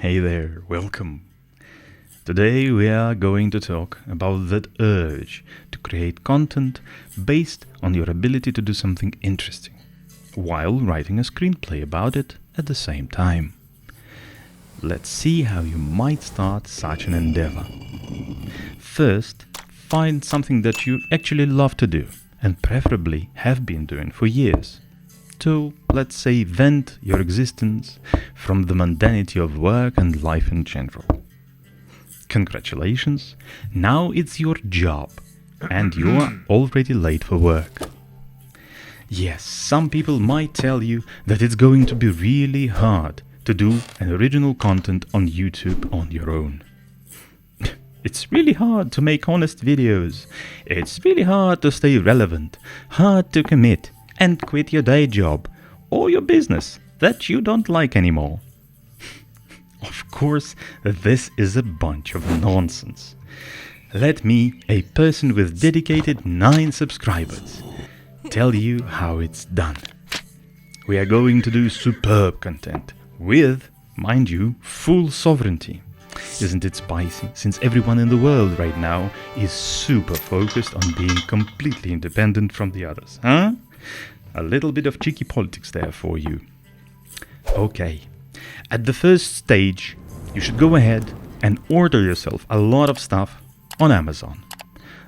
Hey there, welcome. Today we are going to talk about that urge to create content based on your ability to do something interesting, while writing a screenplay about it at the same time. Let's see how you might start such an endeavor. First, find something that you actually love to do, and preferably have been doing for years. To, let's say, vent your existence from the mundanity of work and life in general. Congratulations, now it's your job, and you are already late for work. Yes, some people might tell you that it's going to be really hard to do an original content on YouTube on your own. It's really hard to make honest videos. It's really hard to stay relevant, hard to commit and quit your day job or your business that you don't like anymore. Of course, this is a bunch of nonsense. Let me, a person with dedicated 9 subscribers, tell you how it's done. We are going to do superb content with, mind you, full sovereignty. Isn't it spicy, since everyone in the world right now is super focused on being completely independent from the others, huh? A little bit of cheeky politics there for you. Okay, at the first stage, you should go ahead and order yourself a lot of stuff on Amazon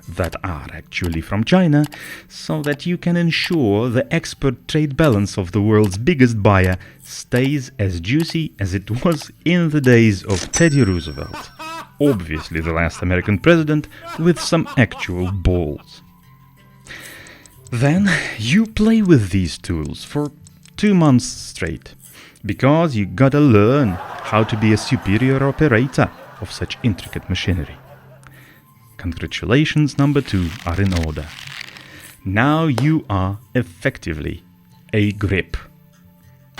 that are actually from China, so that you can ensure the export trade balance of the world's biggest buyer stays as juicy as it was in the days of Teddy Roosevelt, obviously the last American president with some actual balls. Then you play with these tools for 2 months straight, because you gotta learn how to be a superior operator of such intricate machinery. Congratulations, number 2 are in order. Now you are effectively a grip.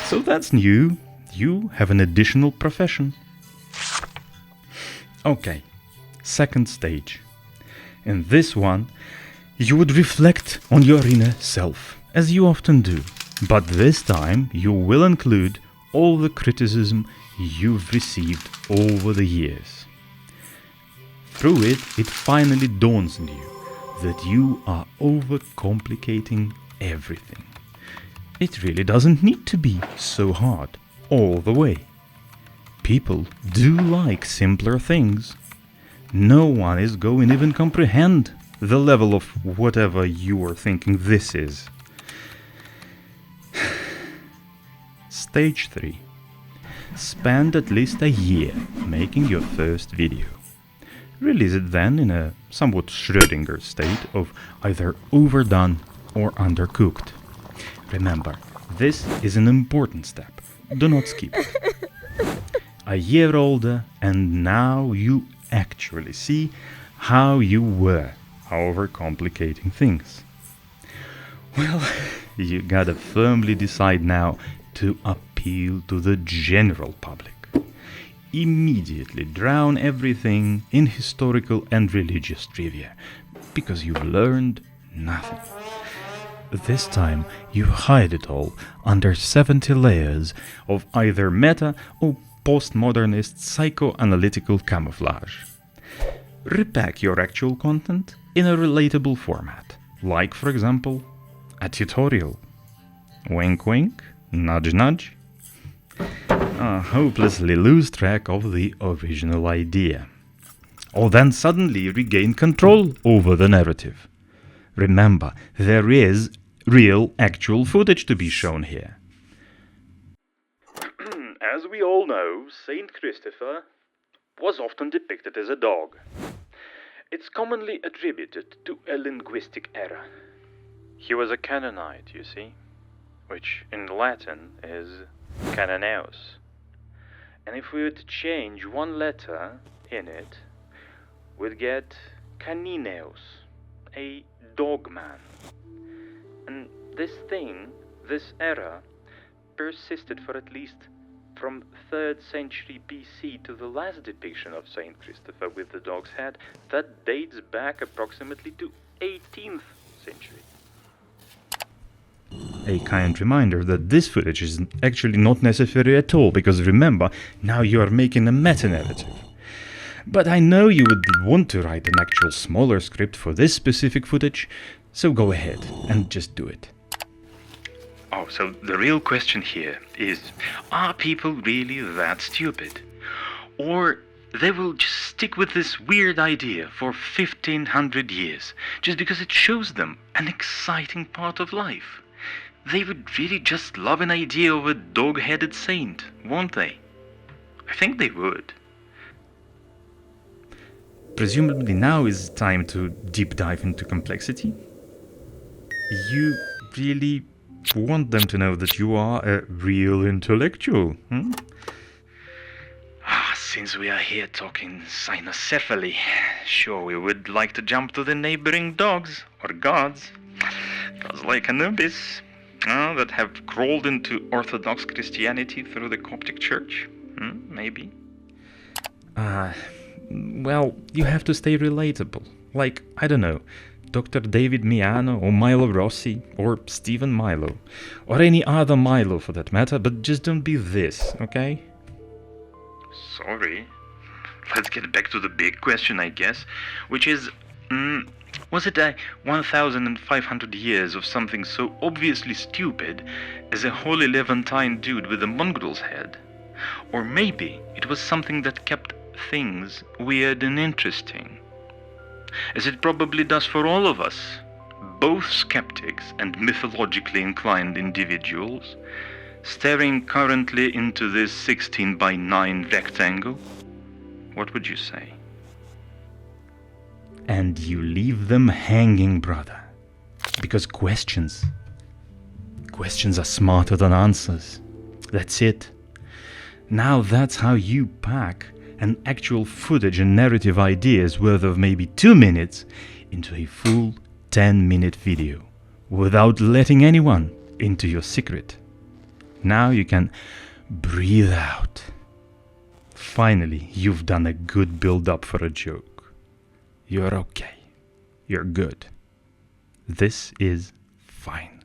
So that's new. You have an additional profession. Okay, second stage. In this one, you would reflect on your inner self, as you often do. But this time, you will include all the criticism you've received over the years. Through it finally dawns on you that you are overcomplicating everything. It really doesn't need to be so hard all the way. People do like simpler things. No one is going to even comprehend the level of whatever you are thinking this is. Stage 3. Spend at least a year making your first video. Release it then in a somewhat Schrödinger state of either overdone or undercooked. Remember, this is an important step. Do not skip it. A year older, and now you actually see how you were overcomplicating things. Well, you gotta firmly decide now to appeal to the general public. Immediately drown everything in historical and religious trivia, because you've learned nothing. This time you hide it all under 70 layers of either meta or postmodernist psychoanalytical camouflage. Repack your actual content in a relatable format, like, for example, a tutorial. Wink wink, nudge nudge. Hopelessly lose track of the original idea. Or then suddenly regain control over the narrative. Remember, there is real, actual footage to be shown here. As we all know, Saint Christopher was often depicted as a dog. It's commonly attributed to a linguistic error. He was a Canaanite, you see, which in Latin is cananeus. And if we were to change one letter in it, we'd get canineus, a dog man. And this error, persisted for at least from 3rd century BC to the last depiction of Saint Christopher with the dog's head. That dates back approximately to 18th century. A kind reminder that this footage is actually not necessary at all, because remember, now you are making a meta-narrative. But I know you would want to write an actual smaller script for this specific footage, so go ahead and just do it. Oh, so the real question here is, are people really that stupid? Or they will just stick with this weird idea for 1500 years, just because it shows them an exciting part of life? They would really just love an idea of a dog-headed saint, won't they? I think they would. Presumably now is time to deep dive into complexity. You really want them to know that you are a real intellectual, hmm? Since we are here talking cynocephaly, sure we would like to jump to the neighboring dogs, or gods. Gods like Anubis, that have crawled into Orthodox Christianity through the Coptic Church? Maybe. Well, you have to stay relatable. Like, I don't know, Dr. David Miano, or Milo Rossi, or Stephen Milo, or any other Milo for that matter, but just don't be this, okay? Sorry. Let's get back to the big question, I guess, which is, was it 1,500 years of something so obviously stupid as a holy Levantine dude with a mongrel's head? Or maybe it was something that kept things weird and interesting, as it probably does for all of us, both skeptics and mythologically inclined individuals, staring currently into this 16 by 9 rectangle. What would you say? And you leave them hanging, brother. Because questions are smarter than answers. That's it. Now that's how you pack an actual footage and narrative ideas worth of maybe 2 minutes into a full 10-minute video without letting anyone into your secret. Now you can breathe out. Finally, you've done a good build-up for a joke. You're okay. You're good. This is fine.